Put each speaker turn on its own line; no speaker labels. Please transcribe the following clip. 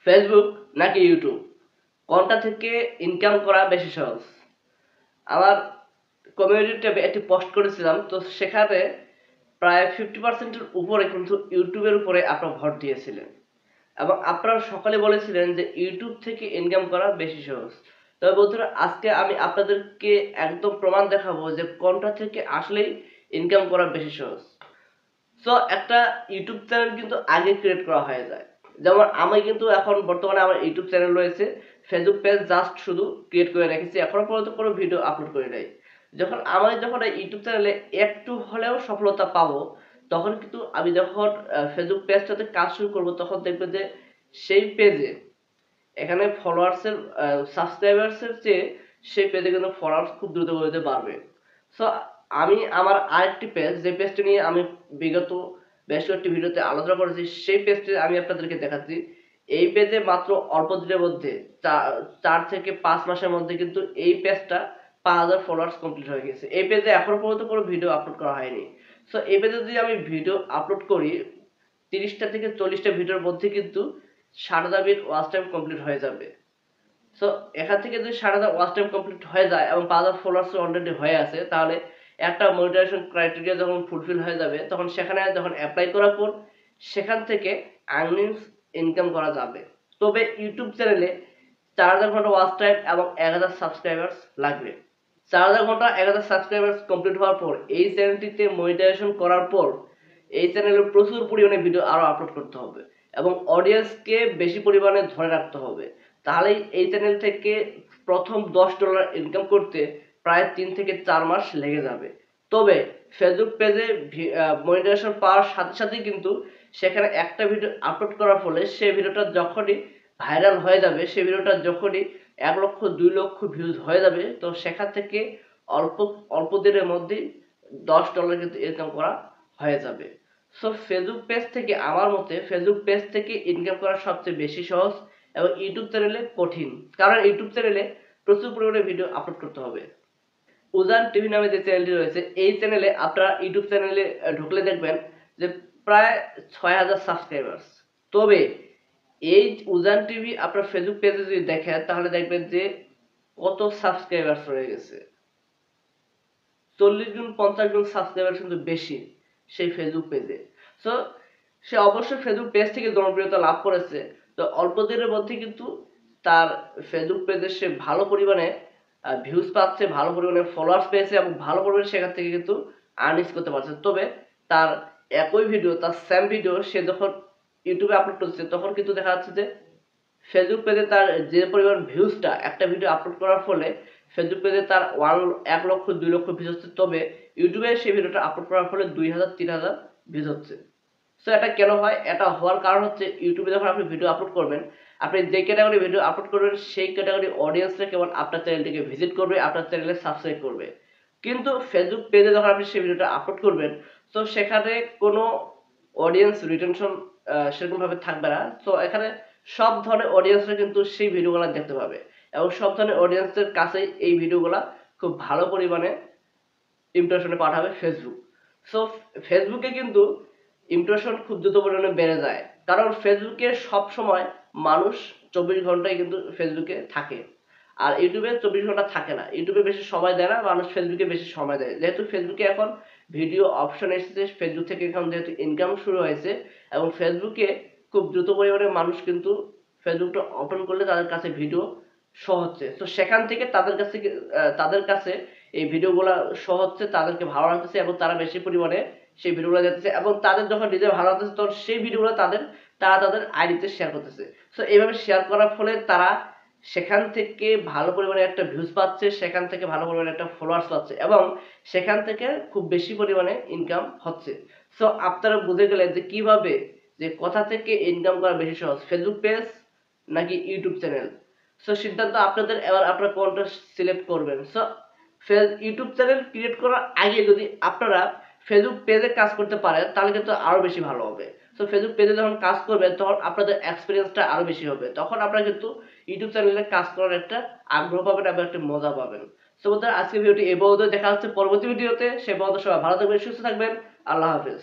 Facebook নাকি YouTube, কোনটা থেকে ইনকাম করা বেশি সহজ? আমার কমিউনিটি ট্যাবে একটি পোস্ট করেছিলাম, তো সেখানে প্রায় 50%-এর উপরে কিন্তু ইউটিউবের উপরে আপনারা ভোট দিয়েছিলেন এবং আপনারা সকলে বলেছিলেন যে ইউটিউব থেকে ইনকাম করা বেশি সহজ। তবে বন্ধুরা, আজকে আমি আপনাদেরকে একদম প্রমাণ দেখাবো যে কোনটা থেকে আসলেই ইনকাম করা বেশি সহজ। সো একটা ইউটিউব চ্যানেল কিন্তু আগে ক্রিয়েট করা হয়ে যায়। যেমন আমি কিন্তু এখন বর্তমানে আমার ইউটিউব চ্যানেল রয়েছে, ফেসবুক পেজ জাস্ট শুধু ক্রিয়েট করে রেখেছি, এখনো পর্যন্ত কোনো ভিডিও আপলোড করি নাই। যখন এই ইউটিউব চ্যানেলে একটু হলেও সফলতা পাবো, তখন কিন্তু আমি যখন ফেসবুক পেজটাতে কাজ শুরু করব, তখন দেখবে যে সেই পেজে এখানে ফলোয়ার্সের সাবস্ক্রাইবার্সের চেয়ে সেই পেজে কিন্তু ফলোয়ার্স খুব দ্রুত গতিতে বাড়বে। সো আমি আমার আরেকটি পেজ, যে পেজটি নিয়ে আমি বিগত বেশ কয়েকটি ভিডিওতে আলোচনা করেছি, সেই পেজটি আমি আপনাদেরকে দেখাচ্ছি। এই পেজে মাত্র অল্প দিনের মধ্যে 4 থেকে 5 মাসের মধ্যে কিন্তু এই পেজটা 5,000 ফলোয়ার্স কমপ্লিট হয়ে গেছে। এই পেজে এখনো পর্যন্ত কোনো ভিডিও আপলোড করা হয়নি। সো এই পেজে যদি আমি ভিডিও আপলোড করি, 30টা থেকে 40টা ভিডিওর মধ্যে কিন্তু 60,000 ওয়াচ টাইম কমপ্লিট হয়ে যাবে। সো এখান থেকে যদি 60,000 ওয়াচ টাইম কমপ্লিট হয়ে যায় এবং 5,000 ফলোয়ার্স অলরেডি হয়ে আছে, তাহলে একটা মনিটাইজেশন ক্রাইটেরিয়া যখন ফুলফিল হয়ে যাবে, তখন সেখানে যখন অ্যাপ্লাই করার পর সেখান থেকে আর্নিংস ইনকাম করা যাবে। তবে ইউটিউব চ্যানেলে 4,000 ঘন্টা ওয়াচ টাইম এবং 1,000 সাবস্ক্রাইবার্স লাগবে। 4,000 ঘন্টা 1,000 সাবস্ক্রাইবার্স কমপ্লিট হওয়ার পর এই চ্যানেলটিতে মনিটাইজেশন করার পর এই চ্যানেলে প্রচুর পরিমাণে ভিডিও আরো আপলোড করতে হবে এবং অডিয়েন্সকে বেশি পরিমাণে ধরে রাখতে হবে। তাহলেই এই চ্যানেল থেকে প্রথম $10 ইনকাম করতে প্রায় 3 থেকে 4 মাস লেগে যাবে। তবে ফেসবুক পেজে মনিটাইজেশন পাওয়ার সাথে সাথেই কিন্তু সেখানে একটা ভিডিও আপলোড করার ফলে সেই ভিডিওটা যখনই ভাইরাল হয়ে যাবে, সেই ভিডিওটা যখনই 1 লক্ষ 2 লক্ষ ভিউজ হয়ে যাবে, তো সেখান থেকে অল্প অল্প দিনের মধ্যেই $10 কিন্তু ইনকাম করা হয়ে যাবে। সো ফেসবুক পেজ থেকে, আমার মতে ফেসবুক পেজ থেকে ইনকাম করা সবচেয়ে বেশি সহজ এবং ইউটিউব চ্যানেলে কঠিন, কারণ ইউটিউব চ্যানেলে প্রচুর পরিমাণে ভিডিও আপলোড করতে হবে। উজান টিভি নামে যে চ্যানেলটি রয়েছে, এই চ্যানেলে আপনারা ইউটিউব চ্যানেলে ঢুকলে দেখবেন যে প্রায় 6,000 সাবস্ক্রাইবার্স। তবে এই উজান টিভি আপনার ফেসবুক পেজে যদি দেখেন, তাহলে দেখবেন যে কত সাবস্ক্রাইবার্স রয়ে গেছে। 40 জন 50 জন সাবস্ক্রাইবার কিন্তু বেশি সেই ফেসবুক পেজে। সো সে অবশ্যই ফেসবুক পেজ থেকে জনপ্রিয়তা লাভ করেছে। তো অল্প দিনের মধ্যে কিন্তু তার ফেসবুক পেজে সে ভালো পরিমাণে ভিউজ পাচ্ছে, ভালো পরিমাণে ফলোয়ার্স পেয়েছে এবং ভালো পরিমাণে সেখান থেকে কিন্তু আর্নিংস করতে পারছে। তবে তার একই ভিডিও, তার সেম ভিডিও সে যখন ইউটিউবে আপলোড করছে, তখন কিন্তু দেখা যাচ্ছে যে ফেসবুক পেজে তার যে পরিমাণ ভিউজটা একটা ভিডিও আপলোড করার ফলে ফেসবুক পেজে তার 1 লক্ষ 2 লক্ষ ভিউজ হচ্ছে, তবে ইউটিউবে সেই ভিডিওটা আপলোড করার ফলে 2,000 3,000 ভিউজ হচ্ছে। সো এটা কেন হয়? এটা হওয়ার কারণ হচ্ছে, ইউটিউবে যখন আপনি ভিডিও আপলোড করবেন, আপনি যে ক্যাটাগরি ভিডিও আপলোড করবেন সেই ক্যাটাগরি অডিয়েন্সরা কেবল আপনার চ্যানেলটিকে ভিজিট করবে, আপনার চ্যানেলে সাবস্ক্রাইব করবে। কিন্তু ফেসবুক পেজে যখন আপনি সেই ভিডিওটা আপলোড করবেন, তো সেখানে কোনো অডিয়েন্স রিটেনশন সেরকমভাবে থাকবে না। তো এখানে সব ধরনের অডিয়েন্সরা কিন্তু সেই ভিডিওগুলো দেখতে পাবে এবং সব ধরনের অডিয়েন্সের কাছেই এই ভিডিওগুলা খুব ভালো পরিমাণে ইমপ্রেশনে পাঠাবে ফেসবুক। সো ফেসবুকে কিন্তু ইমপ্রেশন খুব দ্রুত পরিমাণে বেড়ে যায়, কারণ ফেসবুকে সব সময় মানুষ 24 ঘন্টাই কিন্তু ফেসবুকে থাকে, আর ইউটিউবে 24 ঘন্টা থাকে না। ইউটিউবে বেশি সময় দেয় না মানুষ, ফেসবুকে বেশি সময় দেয়। যেহেতু ফেসবুকে এখন ভিডিও অপশন এসেছে, ফেসবুক থেকে এখন যেহেতু ইনকাম শুরু হয়েছে এবং ফেসবুকে খুব দ্রুত পরিমাণে মানুষ কিন্তু ফেসবুকটা ওপেন করলে তাদের কাছে ভিডিও শো হচ্ছে। তো সেখান থেকে তাদের কাছে এই ভিডিওগুলা শো হচ্ছে, তাদেরকে ভালো লাগতেছে এবং তারা বেশি পরিমাণে সেই ভিডিওগুলো দেখতেছে এবং তাদের যখন নিজের ভালো লাগতেছে, তখন সেই ভিডিওগুলো তারা তাদের আইডিতে শেয়ার করতেছে। সো এইভাবে শেয়ার করার ফলে তারা সেখান থেকে ভালো পরিমাণে একটা ভিউজ পাচ্ছে, সেখান থেকে ভালো পরিমাণে একটা ফলোয়ার্স পাচ্ছে এবং সেখান থেকে খুব বেশি পরিমাণে ইনকাম হচ্ছে। সো আপনারা বুঝে গেলেন যে কিভাবে, যে কোথা থেকে ইনকাম করা বেশি সহজ, ফেসবুক পেজ নাকি ইউটিউব চ্যানেল। সো সিদ্ধান্ত আপনাদের, এবার আপনারা কোনটা সিলেক্ট করবেন। সো ইউটিউব চ্যানেল ক্রিয়েট করার আগে যদি আপনারা ফেসবুক পেজে কাজ করতে পারেন, তাহলে কিন্তু আরো বেশি ভালো হবে। সো ফেসবুক পেজে যখন কাজ করবেন, তখন আপনাদের এক্সপিরিয়েন্সটা আরো বেশি হবে, তখন আপনারা কিন্তু ইউটিউব চ্যানেলে কাজ করার একটা আগ্রহ পাবেন এবং একটা মজা পাবেন। সো বন্ধুরা, আজকের ভিডিওটি এই পর্যন্ত, দেখা হচ্ছে পরবর্তী ভিডিওতে। সে পর্যন্ত সবাই ভালো থাকবেন, সুস্থ থাকবেন। আল্লাহ হাফেজ।